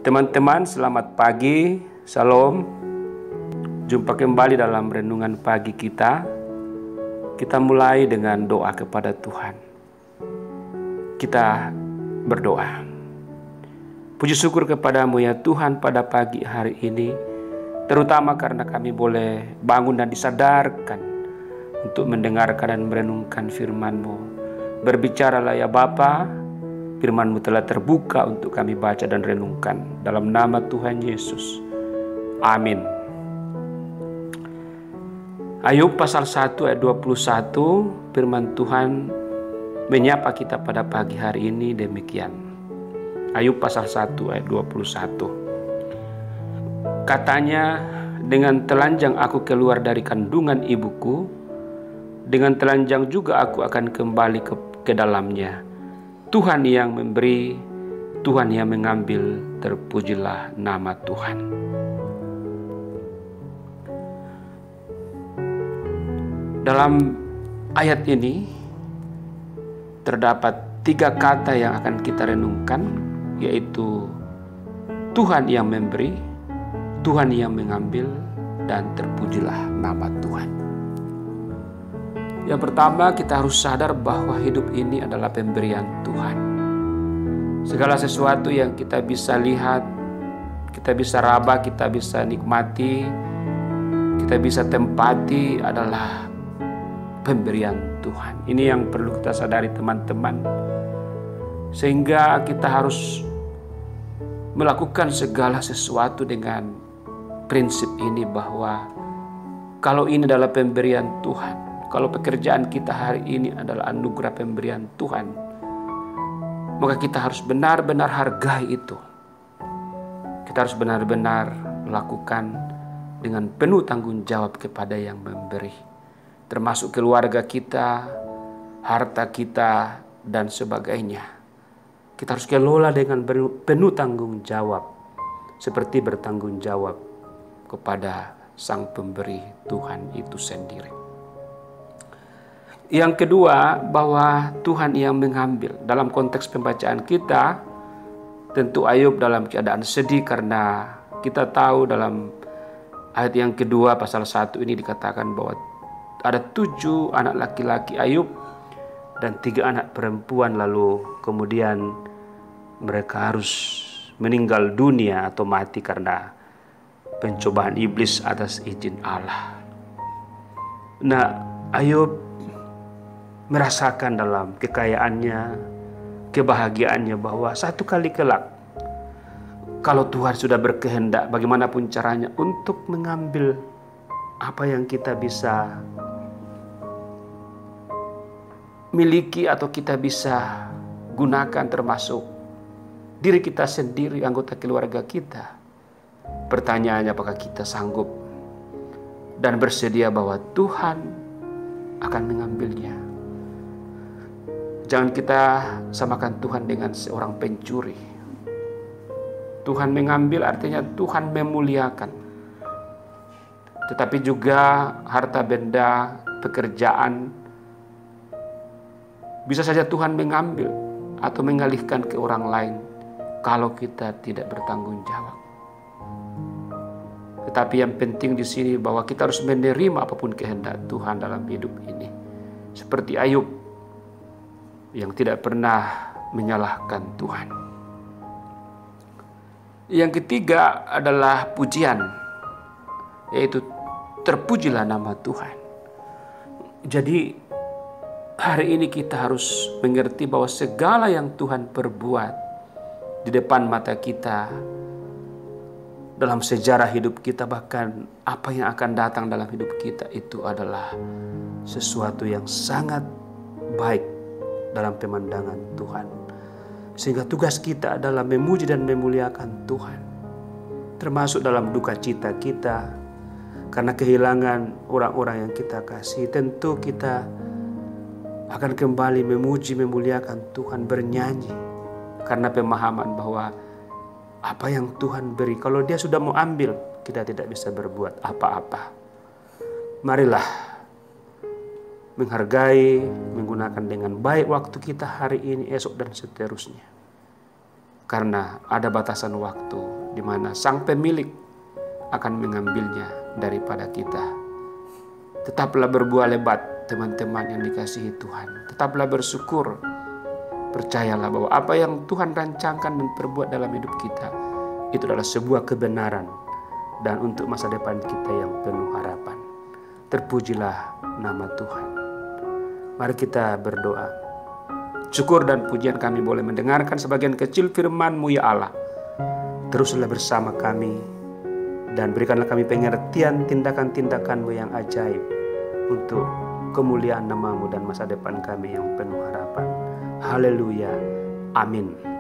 Teman-teman, selamat pagi, salam. Jumpa kembali dalam renungan pagi kita. Kita mulai dengan doa kepada Tuhan. Kita berdoa. Puji syukur kepadamu ya Tuhan pada pagi hari ini, terutama karena kami boleh bangun dan disadarkan untuk mendengarkan dan merenungkan firman-Mu. Berbicaralah ya Bapa, firman-Mu telah terbuka untuk kami baca dan renungkan. Dalam nama Tuhan Yesus. Amin. Ayub pasal 1 ayat 21, firman Tuhan menyapa kita pada pagi hari ini demikian. Ayub pasal 1 ayat 21. Katanya, dengan telanjang aku keluar dari kandungan ibuku, dengan telanjang juga aku akan kembali ke dalamnya. Tuhan yang memberi, Tuhan yang mengambil, terpujilah nama Tuhan. Dalam ayat ini terdapat 3 kata yang akan kita renungkan, yaitu Tuhan yang memberi, Tuhan yang mengambil, dan terpujilah nama Tuhan. Yang pertama, kita harus sadar bahwa hidup ini adalah pemberian Tuhan. Segala sesuatu yang kita bisa lihat, kita bisa raba, kita bisa nikmati, kita bisa tempati adalah pemberian Tuhan. Ini yang perlu kita sadari teman-teman. Sehingga kita harus melakukan segala sesuatu dengan prinsip ini bahwa kalau ini adalah pemberian Tuhan, kalau pekerjaan kita hari ini adalah anugerah pemberian Tuhan, maka kita harus benar-benar hargai itu. Kita harus benar-benar lakukan dengan penuh tanggung jawab kepada yang memberi, termasuk keluarga kita, harta kita, dan sebagainya. Kita harus kelola dengan penuh tanggung jawab, seperti bertanggung jawab kepada Sang Pemberi Tuhan itu sendiri. Yang kedua, bahwa Tuhan yang mengambil. Dalam konteks pembacaan kita, tentu Ayub dalam keadaan sedih karena kita tahu dalam ayat yang kedua pasal 1 ini dikatakan bahwa ada 7 anak laki-laki Ayub dan 3 anak perempuan, lalu kemudian mereka harus meninggal dunia atau mati karena pencobaan iblis atas izin Allah. Nah, Ayub merasakan dalam kekayaannya, kebahagiaannya bahwa satu kali kelak, kalau Tuhan sudah berkehendak bagaimanapun caranya untuk mengambil apa yang kita bisa miliki atau kita bisa gunakan, termasuk diri kita sendiri, anggota keluarga kita. Pertanyaannya, apakah kita sanggup dan bersedia bahwa Tuhan akan mengambilnya? Jangan kita samakan Tuhan dengan seorang pencuri. Tuhan mengambil artinya Tuhan memuliakan. Tetapi juga harta benda, pekerjaan, bisa saja Tuhan mengambil atau mengalihkan ke orang lain kalau kita tidak bertanggung jawab. Tetapi yang penting di sini bahwa kita harus menerima apapun kehendak Tuhan dalam hidup ini. Seperti Ayub yang tidak pernah menyalahkan Tuhan. Yang ketiga adalah pujian, yaitu terpujilah nama Tuhan. Jadi hari ini kita harus mengerti bahwa segala yang Tuhan perbuat di depan mata kita, dalam sejarah hidup kita, bahkan apa yang akan datang dalam hidup kita, itu adalah sesuatu yang sangat baik dalam pemandangan Tuhan. Sehingga tugas kita adalah memuji dan memuliakan Tuhan, termasuk dalam duka cita kita karena kehilangan orang-orang yang kita kasih. Tentu kita akan kembali memuji, memuliakan Tuhan, bernyanyi karena pemahaman bahwa apa yang Tuhan beri, kalau Dia sudah mau ambil, kita tidak bisa berbuat apa-apa. Marilah menghargai, menggunakan dengan baik waktu kita hari ini, esok, dan seterusnya. karena ada batasan waktu di mana Sang Pemilik akan mengambilnya daripada kita. Tetaplah berbuah lebat teman-teman yang dikasihi Tuhan. Tetaplah bersyukur. Percayalah bahwa apa yang Tuhan rancangkan dan perbuat dalam hidup kita itu adalah sebuah kebenaran dan untuk masa depan kita yang penuh harapan. Terpujilah nama Tuhan. Mari kita berdoa. Syukur dan pujian kami boleh mendengarkan sebagian kecil firman-Mu ya Allah. Teruslah bersama kami dan berikanlah kami pengertian tindakan-tindakan-Mu yang ajaib untuk kemuliaan nama-Mu dan masa depan kami yang penuh harapan. Haleluya. Amin.